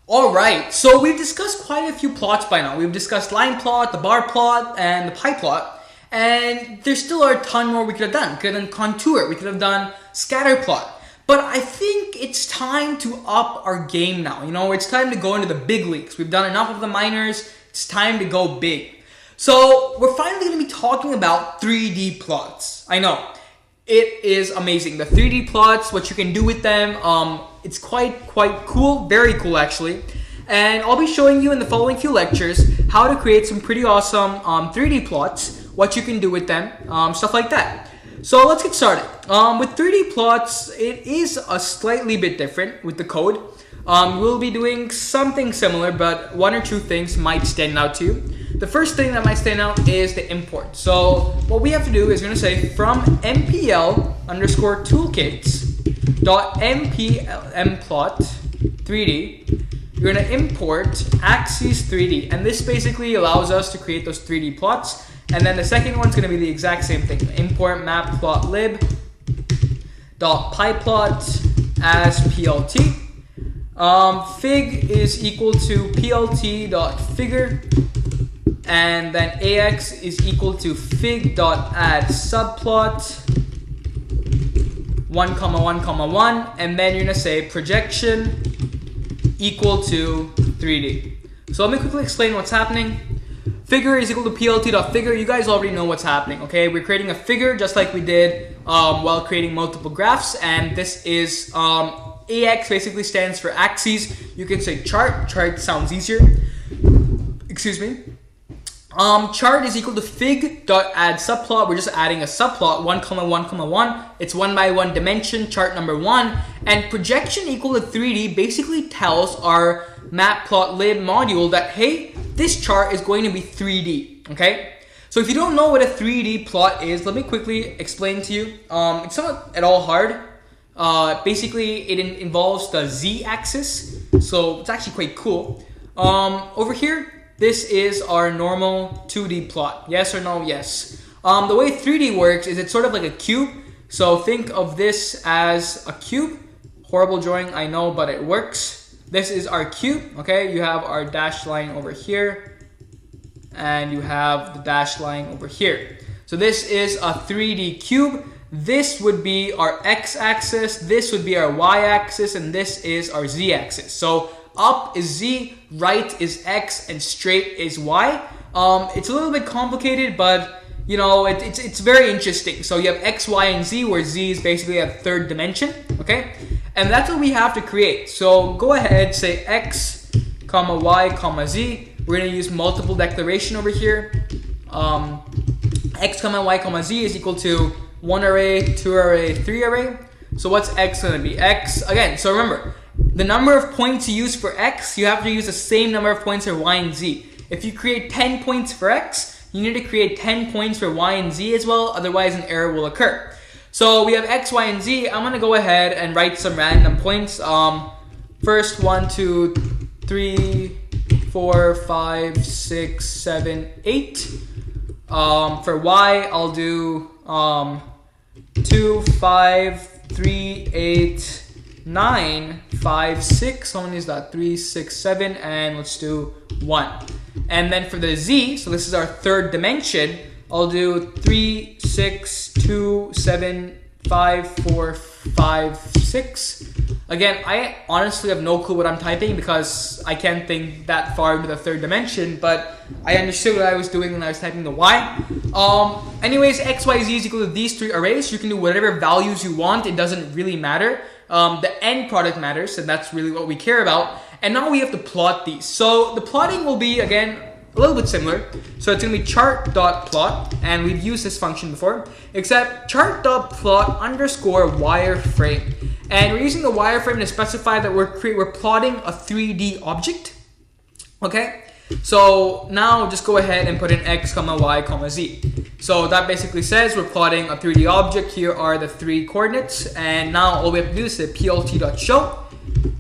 Alright, so we've discussed quite a few plots by now. We've discussed line plot, the bar plot, and the pie plot. And there still are a ton more we could have done. We could have done contour, we could have done scatter plot. But I think it's time to up our game now. You know, it's time to go into the big leagues. We've done enough of the minors. It's time to go big. So we're finally going to be talking about 3D plots. I know. It is amazing. The 3D plots, what you can do with them, it's quite cool. Very cool, actually. And I'll be showing you in the following few lectures how to create some pretty awesome 3D plots, what you can do with them, stuff like that. So let's get started. With 3D plots, it is a slightly bit different with the code. We'll be doing something similar, but one or two things might stand out to you. The first thing that might stand out is the import. So what we have to do is we're going to say from mpl underscore toolkits dot mplmplot 3D. You're going to import axes 3D, and this basically allows us to create those 3D plots. And then the second one's going to be the exact same thing. Import matplotlib dot pyplot as plt. Fig is equal to plt dot figure. And then ax is equal to fig.add subplot 1, 1, 1, and then you're gonna say projection equal to 3D. So let me quickly explain what's happening. Figure is equal to plt.figure. You guys already know what's happening, okay? We're creating a figure just like we did while creating multiple graphs, and this is ax basically stands for axes. You can say chart. Chart sounds easier. Excuse me. Chart is equal to fig.add subplot. We're just adding a subplot 1, 1, 1. It's 1 by 1 dimension, chart number 1. And projection equal to 3D basically tells our matplotlib module that, hey, this chart is going to be 3D, okay? So if you don't know what a 3D plot is, let me quickly explain to you. It's not at all hard. Basically, it involves the z-axis, so it's actually quite cool. Over here, this is our normal 2D plot. Yes or no? Yes. The way 3D works is it's sort of like a cube. So think of this as a cube. Horrible drawing, I know, but it works. This is our cube, okay? You have our dashed line over here, and you have the dashed line over here. So this is a 3D cube. This would be our x-axis, this would be our y-axis, and this is our z-axis. So up is z, right is x, and straight is y. It's a little bit complicated, but you know, it's very interesting. So you have x, y, and z, where z is basically a third dimension, okay? And that's what we have to create. So go ahead, say x, comma y, comma z. We're gonna use multiple declaration over here. X, comma y, comma z is equal to 1 array, 2 array, 3 array. So what's x gonna be? X, again, so remember, the number of points you use for x, you have to use the same number of points for y and z. If you create 10 points for x, you need to create 10 points for y and z as well, otherwise an error will occur. So we have x, y, and z. I'm gonna go ahead and write some random points. First, 1, 2, 3, 4, 5, 6, 7, 8. For y, I'll do 2, 5, 3, 8, 9, 5, 6. Someone is that 3, 6, 7, and let's do 1. And then for the z, so this is our third dimension, I'll do 3, 6, 2, 7, 5, 4, 5, 6. Again, I honestly have no clue what I'm typing because I can't think that far into the third dimension, but I understood what I was doing when I was typing the y. Anyways, x, y, z is equal to these 3 arrays. You can do whatever values you want. It doesn't really matter. The end product matters, and that's really what we care about. And now we have to plot these. So the plotting will be, again, a little bit similar. So it's going to be chart.plot, and we've used this function before, except chart.plot underscore wireframe. And we're using the wireframe to specify that we're plotting a 3D object. Okay? So now just go ahead and put in x, comma y, comma z. So that basically says we're plotting a 3D object. Here are the 3 coordinates. And now all we have to do is say plt.show.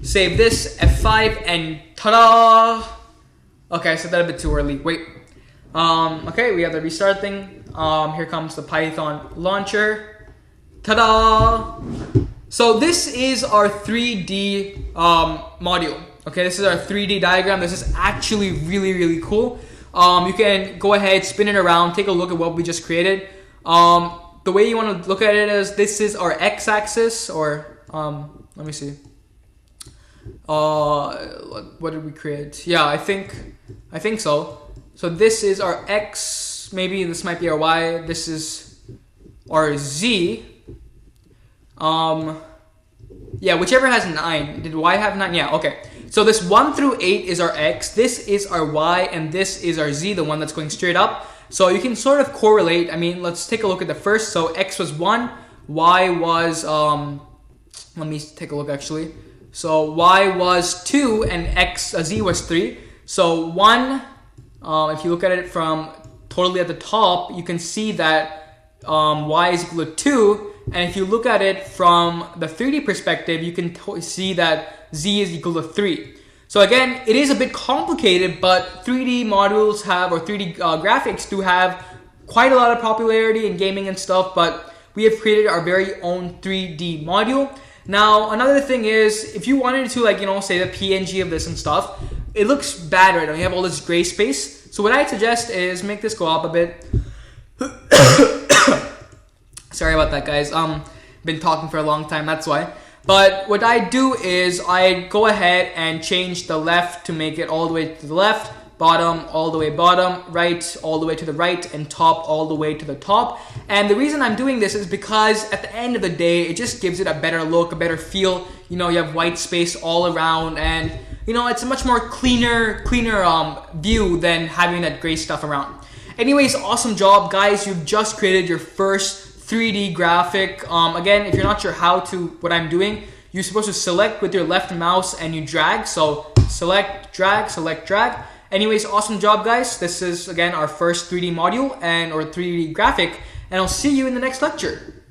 Save this, F5, and ta-da! Okay, I said that a bit too early. Wait. Okay, we have the restart thing. Here comes the Python launcher. Ta-da! So this is our 3D module. Okay, this is our 3D diagram. This is actually really cool. You can go ahead, spin it around, take a look at what we just created. The way you want to look at it is this is our x-axis, or let me see. What did we create? Yeah, I think so. So this is our x. Maybe this might be our y. This is our z. Yeah, whichever has 9. Did y have 9? Yeah, okay. So this 1 through 8 is our x. This is our y, and this is our z, the one that's going straight up. So you can sort of correlate. I mean, let's take a look at the first. So x was 1, y was let me take a look actually. So y was 2 and z was 3. So 1, if you look at it from totally at the top, you can see that y is equal to 2. And if you look at it from the 3D perspective, you can see that z is equal to 3. So again, it is a bit complicated, but 3D modules have, or 3D graphics do have quite a lot of popularity in gaming and stuff, but we have created our very own 3D module. Now, another thing is, if you wanted to, like, you know, say the PNG of this and stuff, it looks bad right now. You have all this gray space. So what I'd suggest is make this go up a bit. Sorry about that, guys. Been talking for a long time, that's why. But what I do is I go ahead and change the left to make it all the way to the left, bottom all the way bottom, right all the way to the right, and top all the way to the top. And the reason I'm doing this is because at the end of the day, it just gives it a better look, a better feel. You know, you have white space all around, and you know, it's a much more cleaner view than having that gray stuff around. Anyways, awesome job, guys. You've just created your first 3D graphic. Again, if you're not sure how to, what I'm doing, you're supposed to select with your left mouse and you drag. So select, drag, select, drag. Anyways, awesome job, guys. This is, again, our first 3D module or 3D graphic, and I'll see you in the next lecture.